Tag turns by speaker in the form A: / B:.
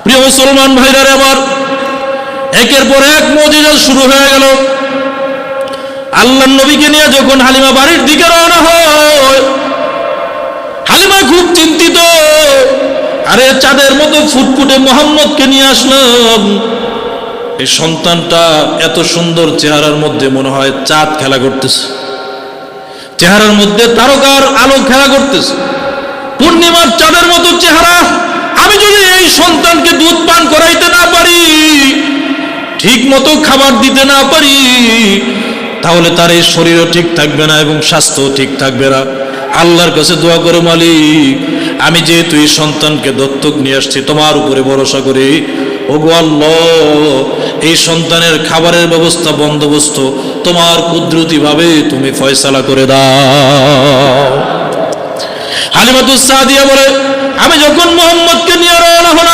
A: প্রিয় মুসলমান ভাইরা আমার, একের পর এক মুজিজা শুরু হয়ে গেল। আল্লাহর নবীকে নিয়ে যখন হালিমা বাড়ির দিকে রওনা হয়, হালিমা খুব চিন্তিত। আরে চাঁদের মতো ফুটফুটে মোহাম্মদকে নিয়ে আসলাম, এই সন্তানটা এত সুন্দর চেহারার মধ্যে মনে হয় চাঁদ খেলা করতেছে, চেহারার মধ্যে তারকার আলো খেলা করতেছে, পূর্ণিমার চাঁদের মতো চেহারা। আমি যদি এই সন্তানকে দুধ পান করাইতে না পারি, ঠিক মতো খাবার দিতে না পারি, তাহলে তার এই শরীরও ঠিক থাকবে না এবং স্বাস্থ্যও ঠিক থাকবে না। আল্লাহর কাছে দোয়া করো, মালিক আমি যেহেতু এই সন্তানকে দত্তক নিয়ে আসছি তোমার উপরে ভরসা করি, ওগো আল্লাহ এই সন্তানের খাবারের ব্যবস্থা বন্দোবস্ত তোমার কুদরতিভাবে তুমি ফয়সালা করে দাও। হালিমাতুস সাদিয়া বলে, আমি যখন মুহাম্মদকে নিয়ে রওনা হলাম,